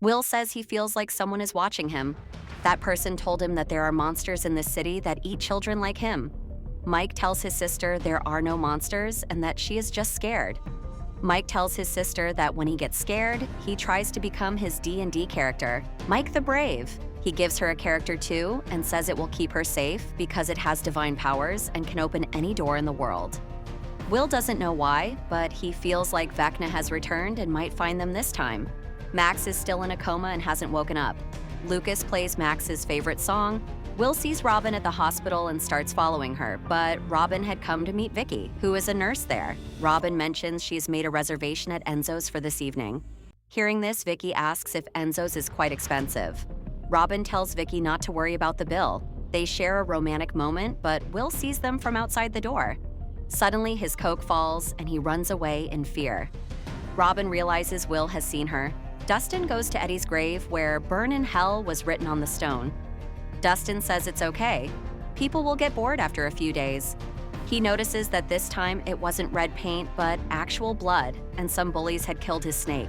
Will says he feels like someone is watching him. That person told him that there are monsters in the city that eat children like him. Mike tells his sister there are no monsters and that she is just scared. Mike tells his sister that when he gets scared, he tries to become his D&D character, Mike the Brave. He gives her a character too and says it will keep her safe because it has divine powers and can open any door in the world. Will doesn't know why, but he feels like Vecna has returned and might find them this time. Max is still in a coma and hasn't woken up. Lucas plays Max's favorite song. Will sees Robin at the hospital and starts following her, but Robin had come to meet Vicky, who is a nurse there. Robin mentions she's made a reservation at Enzo's for this evening. Hearing this, Vicky asks if Enzo's is quite expensive. Robin tells Vicky not to worry about the bill. They share a romantic moment, but Will sees them from outside the door. Suddenly, his coke falls and he runs away in fear. Robin realizes Will has seen her. Dustin goes to Eddie's grave where "Burn in Hell" was written on the stone. Dustin says it's okay. People will get bored after a few days. He notices that this time it wasn't red paint, but actual blood, and some bullies had killed his snake.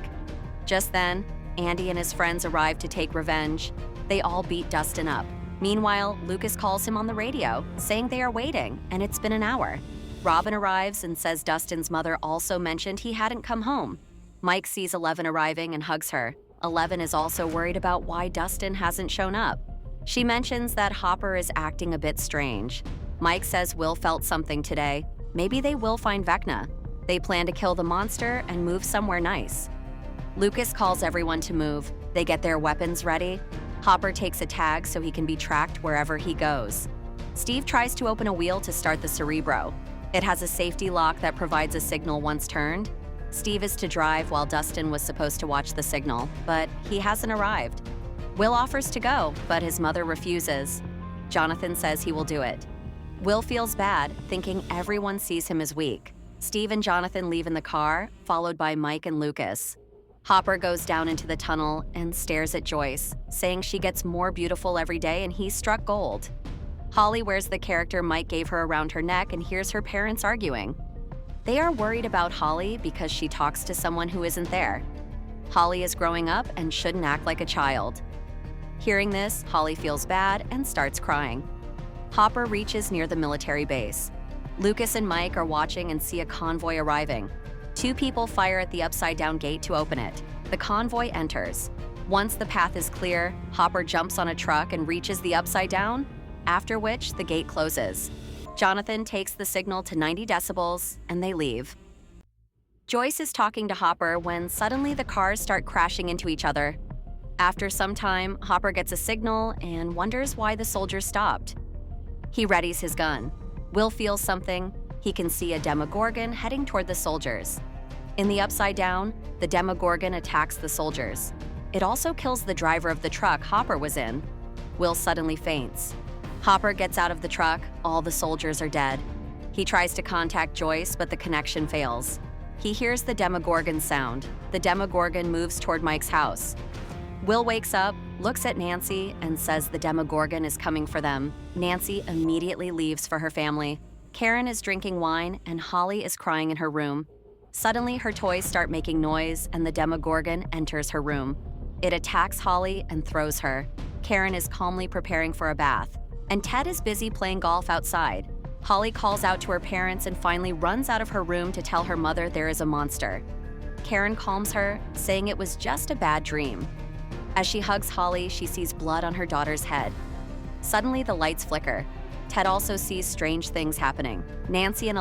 Just then, Andy and his friends arrive to take revenge. They all beat Dustin up. Meanwhile, Lucas calls him on the radio, saying they are waiting, and it's been an hour. Robin arrives and says Dustin's mother also mentioned he hadn't come home. Mike sees Eleven arriving and hugs her. Eleven is also worried about why Dustin hasn't shown up. She mentions that Hopper is acting a bit strange. Mike says Will felt something today. Maybe they will find Vecna. They plan to kill the monster and move somewhere nice. Lucas calls everyone to move. They get their weapons ready. Hopper takes a tag so he can be tracked wherever he goes. Steve tries to open a wheel to start the Cerebro. It has a safety lock that provides a signal once turned. Steve is to drive while Dustin was supposed to watch the signal, but he hasn't arrived. Will offers to go, but his mother refuses. Jonathan says he will do it. Will feels bad, thinking everyone sees him as weak. Steve and Jonathan leave in the car, followed by Mike and Lucas. Hopper goes down into the tunnel and stares at Joyce, saying she gets more beautiful every day and he's struck gold. Holly wears the character Mike gave her around her neck and hears her parents arguing. They are worried about Holly because she talks to someone who isn't there. Holly is growing up and shouldn't act like a child. Hearing this, Holly feels bad and starts crying. Hopper reaches near the military base. Lucas and Mike are watching and see a convoy arriving. Two people fire at the upside-down gate to open it. The convoy enters. Once the path is clear, Hopper jumps on a truck and reaches the upside down, after which the gate closes. Jonathan takes the signal to 90 decibels, and they leave. Joyce is talking to Hopper when suddenly the cars start crashing into each other. After some time, Hopper gets a signal and wonders why the soldiers stopped. He readies his gun. Will feels something. He can see a Demogorgon heading toward the soldiers. In the Upside Down, the Demogorgon attacks the soldiers. It also kills the driver of the truck Hopper was in. Will suddenly faints. Hopper gets out of the truck. All the soldiers are dead. He tries to contact Joyce, but the connection fails. He hears the Demogorgon sound. The Demogorgon moves toward Mike's house. Will wakes up, looks at Nancy, and says the Demogorgon is coming for them. Nancy immediately leaves for her family. Karen is drinking wine, and Holly is crying in her room. Suddenly, her toys start making noise, and the Demogorgon enters her room. It attacks Holly and throws her. Karen is calmly preparing for a bath, and Ted is busy playing golf outside. Holly calls out to her parents and finally runs out of her room to tell her mother there is a monster. Karen calms her, saying it was just a bad dream. As she hugs Holly, she sees blood on her daughter's head. Suddenly, the lights flicker. Ted also sees strange things happening. Nancy and